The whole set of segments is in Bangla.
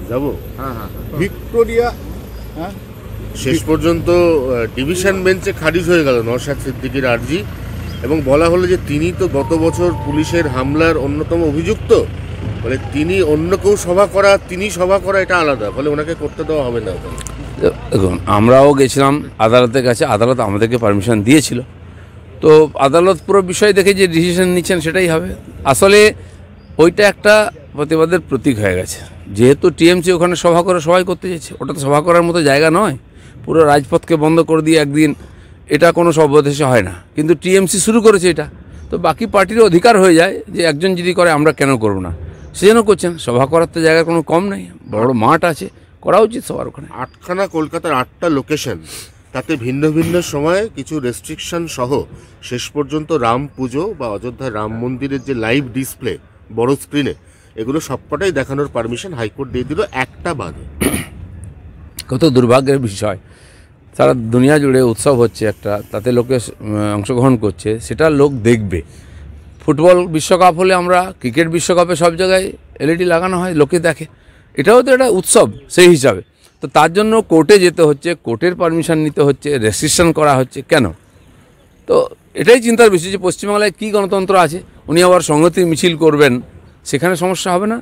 যাবো। ভিক্টোরিয়া শেষ পর্যন্ত ডিভিশন বেঞ্চে খারিজ হয়ে গেল নওশাদ সিদ্দিকীর আর্জি, এবং বলা হলো যে তিনি তো গত বছর পুলিশের হামলার অন্যতম অভিযুক্ত, মানে তিনি অন্য কেউ তিনি সভা করা এটা আলাদা, ফলে ওনাকে করতে দেওয়া হবে না। দেখুন, আমরাও গেছিলাম আদালতের কাছে, আদালত আমাদেরকে পারমিশন দিয়েছিল, তো আদালত পুরো বিষয় দেখে যে ডিসিশন নিচ্ছেন সেটাই হবে। আসলে ওইটা একটা প্রতিবাদের প্রতীক হয়ে গেছে, যেহেতু টিএমসি ওখানে সভা করে সবাই করতে চাইছে, ওটা তো সভা করার মতো জায়গা নয়। পুরো রাজপথকে বন্ধ করে দিয়ে একদিন, এটা কোনো সর্বদেশে হয় না, কিন্তু টিএমসি শুরু করেছে এটা, তো বাকি পার্টির অধিকার হয়ে যায় যে একজন যদি করে আমরা কেন করব না, সেজন্য করছেন। সভা করার তো জায়গা কোনো কম নেই, বড় মাঠ আছে, করা উচিত সবার ওখানে। 8খানা কলকাতার 8টা লোকেশন, তাতে ভিন্ন ভিন্ন সময়ে কিছু রেস্ট্রিকশন সহ শেষ পর্যন্ত রাম পুজো বা অযোধ্যায় রাম মন্দিরের যে লাইভ ডিসপ্লে বড় স্ক্রিনে, এগুলো সবকটাই দেখানোর পারমিশন হাইকোর্ট দিয়ে দিল, একটা বাদে। কত দুর্ভাগ্যের বিষয়, সারা দুনিয়া জুড়ে উৎসব হচ্ছে একটা, তাতে লোকে অংশগ্রহণ করছে, সেটা লোক দেখবে। ফুটবল বিশ্বকাপ হলে আমরা, ক্রিকেট বিশ্বকাপে সব জায়গায় এলইডি লাগানো হয়, লোকে দেখে, এটাও তো একটা উৎসব সেই হিসাবে। তো তার জন্য কোর্টে যেতে হচ্ছে, কোর্টের পারমিশন নিতে হচ্ছে, রেস্ট্রিকশন করা হচ্ছে কেন? তো এটাই চিন্তার বিষয় যে পশ্চিমবাংলায় কী গণতন্ত্র আছে, উনি আবার সংহতির মিছিল করবেন, সেখানে সমস্যা হবে না?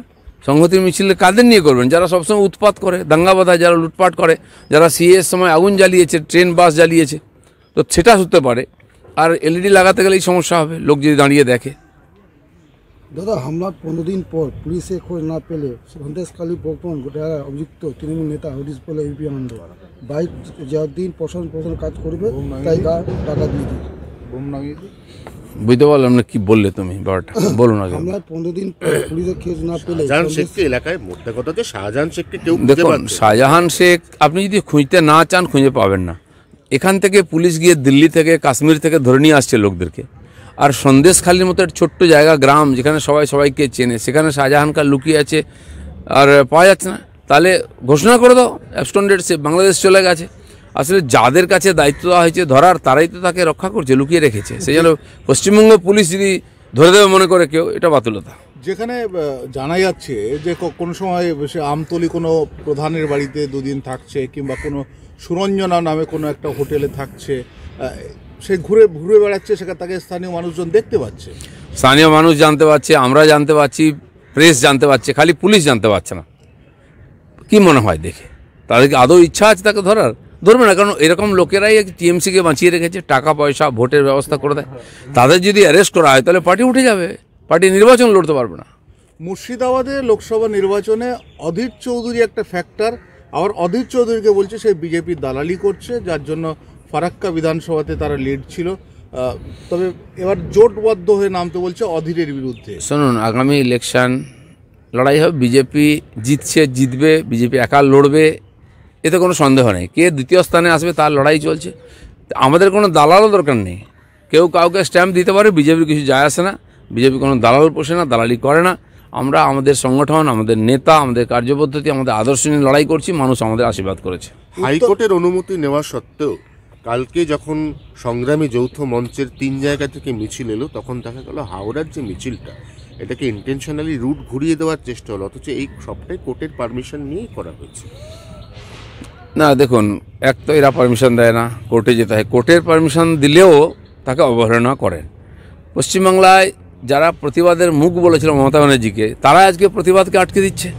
সংহতির মিছিলে কাদের নিয়ে করবেন? যারা সবসময় উৎপাত করে, দাঙ্গা বাঁধায়, যারা লুটপাট করে, যারা সিএর সময় আগুন জ্বালিয়েছে, ট্রেন বাস জ্বালিয়েছে, তো সেটা হতে পারে। আর এলইডি লাগাতে গেলেই সমস্যা হবে, লোক যদি দাঁড়িয়ে দেখে। দাদা, হামলার 15 দিন পর পুলিশে খোঁজ না পেলে সন্দেশখালী বর্তমান অভিযুক্ত তৃণমূল নেতা হরিশ বলে ইউপি আনন্দ বাইক যাওয়ার প্রশাসন কাজ করবে, তাই টাকা দিয়ে দিই বোম নামিয়ে। বুঝতে পারলাম না কি বললে তুমি, ব্যাপারটা বলো না। হামলার 15 দিন পর পুলিশে খোঁজ না পেলে এলাকায় মোদ্দা কথা যে শাহজাহান শেখকে কেউ দেখুন, শাহজাহান শেখ আপনি যদি খুঁজতে না চান খুঁজে পাবেন না। এখান থেকে পুলিশ গিয়ে দিল্লি থেকে, কাশ্মীর থেকে ধরে নিয়ে আসছে লোকদেরকে, আর সন্দেশখালীর মতো একটা ছোট্ট জায়গা, গ্রাম, যেখানে সবাই সবাইকে চেনে, সেখানে শাহজাহান খান লুকিয়ে আছে আর পাওয়া যাচ্ছে না। তাহলে ঘোষণা করে দাও অ্যাবস্কন্ডেড, সে বাংলাদেশ চলে গেছে। আসলে যাদের কাছে দায়িত্ব দেওয়া হয়েছে ধরার, তারাই তো তাকে রক্ষা করছে, লুকিয়ে রেখেছে। সেই জন্য পশ্চিমবঙ্গ পুলিশ যদি ধরে দেবে মনে করে কেউ, এটা বাতুলতা। যেখানে জানা যাচ্ছে যে কোনো সময় সে আমতলি কোনো প্রধানের বাড়িতে 2 দিন থাকছে, কিংবা কোনো সুরঞ্জনা নামে কোনো একটা হোটেলে থাকছে, সে ঘুরে ঘুরে বেড়াচ্ছে, সেখানে তাকে স্থানীয় মানুষজন দেখতে পাচ্ছে, স্থানীয় মানুষ জানতে পারছে, আমরা জানতে পারছি, প্রেস জানতে পারছে, খালি পুলিশ জানতে পারছে না। কি মনে হয় দেখে, তাদেরকে আদৌ ইচ্ছা আছে তাকে ধরার? ধরবে না, কারণ এরকম লোকেরাই টিএমসিকে বাঁচিয়ে রেখেছে, টাকা পয়সা ভোটের ব্যবস্থা করে দেয়। তাদের যদি অ্যারেস্ট করা হয় তাহলে পার্টি উঠে যাবে, পার্টি নির্বাচন লড়তে পারবে না। মুর্শিদাবাদে লোকসভা নির্বাচনে অধীর চৌধুরী একটা ফ্যাক্টর, আবার অধীর চৌধুরীকে বলছে সে বিজেপির দালালি করছে, যার জন্য ফারাক্কা বিধানসভাতে তারা লিড ছিল। তবে এবার জোটবদ্ধ হয়ে নামতে বলছে অধীরের বিরুদ্ধে। শুনুন, আগামী ইলেকশন লড়াই হবে, বিজেপি জিতবে, বিজেপি একা লড়বে, এতে কোনো সন্দেহ নেই। কে দ্বিতীয় স্থানে আসবে তার লড়াই চলছে। আমাদের কোনো দালালও দরকার নেই, কেউ কাউকে স্ট্যাম্প দিতে পারে, বিজেপির কিছু যায় আসে না। বিজেপি কোনো দালাল পোষে না, দালালি করে না। আমরা আমাদের সংগঠন, আমাদের নেতা, আমাদের কার্যপদ্ধতি, আমাদের আদর্শ নিয়ে লড়াই করছি, মানুষ আমাদের আশীর্বাদ করেছে। হাইকোর্টের অনুমতি নেওয়া সত্ত্বেও কালকে যখন সংগ্রামী যৌথ মঞ্চের 3 জায়গা থেকে মিছিল এলো, তখন দেখা গেল হাওড়ার যে মিছিলটা, এটাকে ইন্টেনশনালি রুট ঘুরিয়ে দেওয়ার চেষ্টা হলো, অথচ এই সবটাই কোর্টের পারমিশন নিয়েই করা হয়েছে। না দেখুন, এক তো এরা পারমিশন দেয় না, কোর্টে যেতে হয়। কোর্টের পারমিশন দিলেও তাকে অবহেলনা করেন। পশ্চিমবাংলায় যারা প্রতিবাদের মুখ বলেছিল মমতা ব্যানার্জিকে, তারা আজকে প্রতিবাদকে আটকে দিচ্ছে,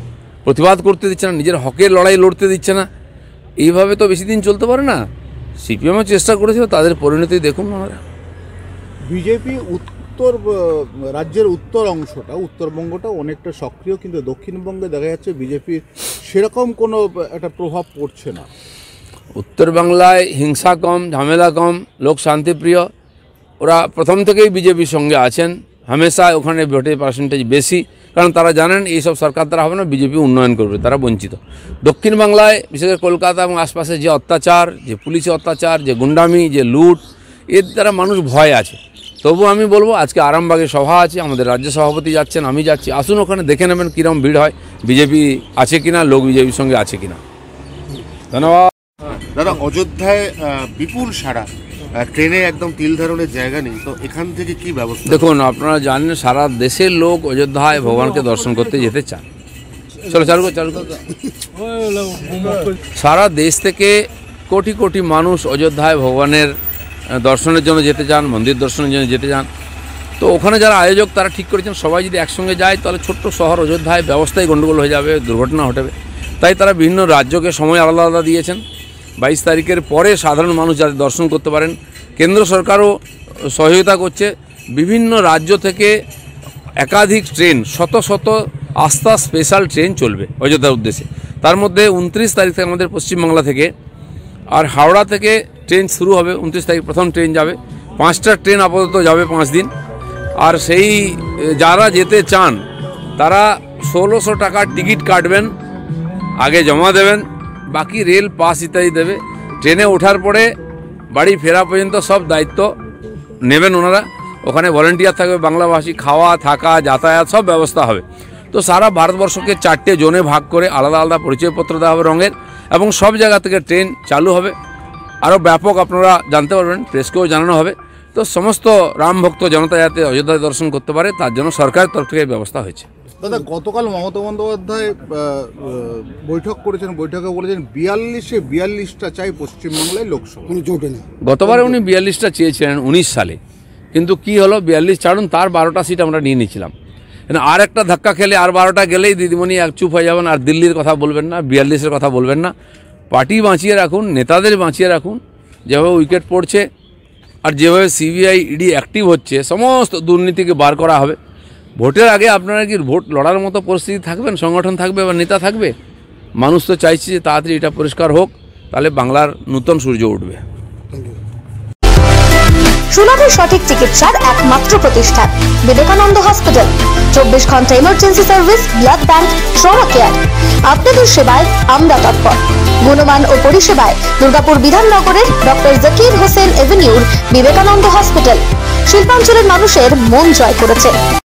প্রতিবাদ করতে দিচ্ছে না, নিজের হকের লড়াই লড়তে দিচ্ছে না। এইভাবে তো বেশি দিন চলতে পারে না। সিপিএমও চেষ্টা করেছিল, তাদের পরিণতি দেখুন আমরা। বিজেপি রাজ্যের উত্তর অংশটা, উত্তরবঙ্গটা অনেকটা সক্রিয়, কিন্তু দক্ষিণবঙ্গে দেখা যাচ্ছে বিজেপির সেরকম কোনো একটা প্রভাব পড়ছে না। উত্তর বাংলায় হিংসা কম, ঝামেলা কম, লোক শান্তিপ্রিয়, ওরা প্রথম থেকেই বিজেপির সঙ্গে আছেন। হামেশা ওখানে ভোটের পার্সেন্টেজ বেশি, কারণ তারা জানেন এইসব সরকার দ্বারা হবে না, বিজেপি উন্নয়ন করবে, তারা বঞ্চিত। দক্ষিণ বাংলায় বিশেষ করে কলকাতা এবং আশপাশে যে অত্যাচার, যে পুলিশি অত্যাচার, যে গুন্ডামি, যে লুট, এর দ্বারা মানুষ ভয় আছে। তবু আমি বলবো, আজকে আরামবাগে সভা আছে, আমাদের রাজ্য সভাপতি যাচ্ছেন, আমি যাচ্ছি, আসুন ওখানে দেখে নেবেন কীরকম ভিড় হয়, বিজেপি আছে কিনা, লোক বিজেপির সঙ্গে আছে কিনা। ধন্যবাদ। দাদা, অযোধ্যায় বিপুল সারা, ট্রেনে একদম তিল ধারণের জায়গা নেই, তো এখান থেকে কি ব্যবস্থা? দেখুন, আপনারা জানেন সারা দেশের লোক অযোধ্যায় ভগবানকে দর্শন করতে যেতে চান। চলো চালু কর, চালু কর। সারা দেশ থেকে কোটি কোটি মানুষ অযোধ্যায় ভগবানের দর্শনের জন্য যেতে চান, মন্দির দর্শনের জন্য যেতে চান। তো ওখানে যারা আয়োজক তারা ঠিক করেছেন সবাই যদি একসঙ্গে যায় তাহলে ছোট্ট শহর অযোধ্যায় ব্যবস্থায় গণ্ডগোল হয়ে যাবে, দুর্ঘটনা ঘটবে। তাই তারা বিভিন্ন রাজ্যকে সময় আলাদা আলাদা দিয়েছেন। 22 তারিখের পরে সাধারণ মানুষ যাতে দর্শন করতে পারেন। কেন্দ্র সরকারও সহযোগিতা করছে। বিভিন্ন রাজ্য থেকে একাধিক ট্রেন, শত শত আস্থা স্পেশাল ট্রেন চলবে অযোধ্যার উদ্দেশ্যে। তার মধ্যে 29 তারিখ থেকে আমাদের পশ্চিমবাংলা থেকে আর হাওড়া থেকে ট্রেন শুরু হবে। 29 তারিখ প্রথম ট্রেন যাবে। 5টা ট্রেন আপাতত যাবে 5 দিন। আর সেই যারা যেতে চান তারা 1600 টাকার টিকিট কাটবেন, আগে জমা দেবেন, বাকি রেল পাস ইত্যাদি দেবে। ট্রেনে ওঠার পরে বাড়ি ফেরা পর্যন্ত সব দায়িত্ব নেবেন ওনারা। ওখানে ভলেন্টিয়ার থাকবে, বাংলাভাষী, খাওয়া থাকা যাতায়াত সব ব্যবস্থা হবে। তো সারা ভারতবর্ষকে 4টে জোনে ভাগ করে আলাদা আলাদা পরিচয়পত্র দেওয়া হবে রঙের, এবং সব জায়গা থেকে ট্রেন চালু হবে। আরও ব্যাপক আপনারা জানতে পারবেন, প্রেসকেও জানানো হবে। তো সমস্ত রামভক্ত জনতা যাতে অযোধ্যায় দর্শন করতে পারে তার জন্য সরকারের তরফ থেকে ব্যবস্থা হয়েছে। দাদা, গতকাল মমতা বন্দ্যোপাধ্যায় বৈঠক করেছেন, বৈঠকে বলেছেন 42টা চাই পশ্চিমবাংলায় লোকসভা। কোনো জোটে নেই। গতবারে উনি 42টা চেয়েছিলেন 19 সালে, কিন্তু কি হলো 42 ছাড়ুন, তার 12টা সিট আমরা নিয়ে নিয়েছিলাম। আর একটা ধাক্কা খেলে আর 12টা গেলেই দিদিমণি এক চুপ হয়ে যাবেন, আর দিল্লির কথা বলবেন না, 42-এর কথা বলবেন না। পার্টি বাঁচিয়ে রাখুন, নেতাদের বাঁচিয়ে রাখুন। যেভাবে উইকেট পড়ছে আর যেভাবে সিবিআই ইডি অ্যাক্টিভ হচ্ছে, সমস্ত দুর্নীতিকে বার করা হবে। ভোটের আগে আপনারা কি ভোট লড়ার মতো পরিস্থিতি থাকবেন, সংগঠন থাকবে বা নেতা থাকবে? মানুষ তো চাইছে যে তাড়াতাড়ি এটা পরিষ্কার হোক, তাহলে বাংলার নূতন সূর্য উঠবে। সুলভে সঠিক চিকিৎসার একমাত্র প্রতিষ্ঠান বিবেকানন্দ হসপিটাল। 24 ঘন্টা emergency service, blood bank, trauma care. আপনাদের সেবায় আমরা তৎপর। গুণমান ও পরিষেবায় দুর্গাপুর বিধাননগরের ডক্টর জাকির হোসেন এভিনিউর বিবেকানন্দ হসপিটাল শিল্পাঞ্চলের মানুষের মন জয় করেছে।